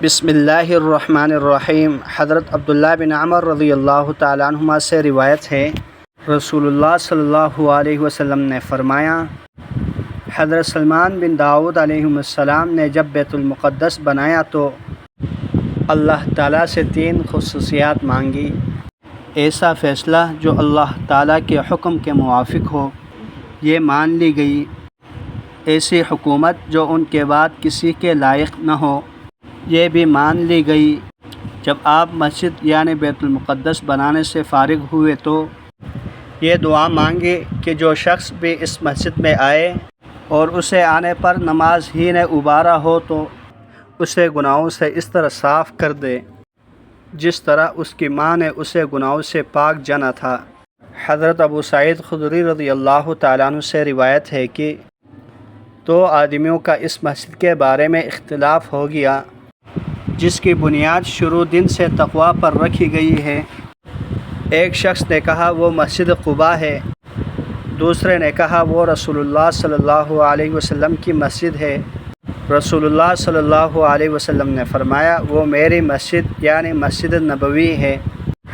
بسم اللہ الرحمن الرحیم۔ حضرت عبداللہ بن عمر رضی اللہ تعالیٰ عنہما سے روایت ہے، رسول اللہ صلی اللہ علیہ وسلم نے فرمایا، حضرت سلمان بن داؤد علیہ السلام نے جب بیت المقدس بنایا تو اللہ تعالیٰ سے 3 خصوصیات مانگی: ایسا فیصلہ جو اللہ تعالیٰ کے حکم کے موافق ہو، یہ مان لی گئی۔ ایسی حکومت جو ان کے بعد کسی کے لائق نہ ہو، یہ بھی مان لی گئی۔ جب آپ مسجد یعنی بیت المقدس بنانے سے فارغ ہوئے تو یہ دعا مانگی کہ جو شخص بھی اس مسجد میں آئے اور اسے آنے پر نماز ہی نے ابھارا ہو تو اسے گناہوں سے اس طرح صاف کر دے جس طرح اس کی ماں نے اسے گناہوں سے پاک جانا تھا۔ حضرت ابو سعید خدری رضی اللہ تعالیٰ عنہ سے روایت ہے کہ 2 آدمیوں کا اس مسجد کے بارے میں اختلاف ہو گیا، جس کی بنیاد شروع دن سے تقویٰ پر رکھی گئی ہے۔ ایک شخص نے کہا وہ مسجد قباء ہے، دوسرے نے کہا وہ رسول اللہ صلی اللہ علیہ وسلم کی مسجد ہے۔ رسول اللہ صلی اللہ علیہ وسلم نے فرمایا، وہ میری مسجد یعنی مسجد نبوی ہے۔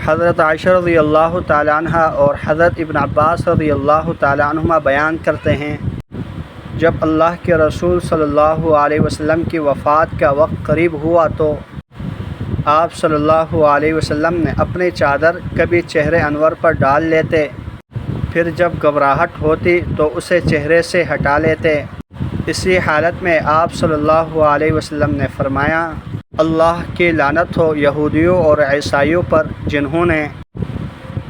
حضرت عائشہ رضی اللہ تعالیٰ عنہ اور حضرت ابن عباس رضی اللہ تعالیٰ عنہما بیان کرتے ہیں، جب اللہ کے رسول صلی اللہ علیہ وسلم کی وفات کا وقت قریب ہوا تو آپ صلی اللہ علیہ وسلم نے اپنی چادر کبھی چہرے انور پر ڈال لیتے، پھر جب گھبراہٹ ہوتی تو اسے چہرے سے ہٹا لیتے۔ اسی حالت میں آپ صلی اللہ علیہ وسلم نے فرمایا، اللہ کی لعنت ہو یہودیوں اور عیسائیوں پر جنہوں نے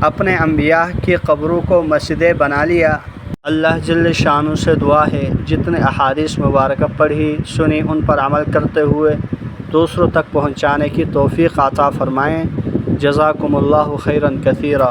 اپنے انبیاء کی قبروں کو مسجدیں بنا لیا۔ اللہ جل شانہ سے دعا ہے جتنے احادیث مبارکہ پڑھی سنی ان پر عمل کرتے ہوئے دوسروں تک پہنچانے کی توفیق عطا فرمائیں۔ جزاکم اللہ خیرا کثیرا۔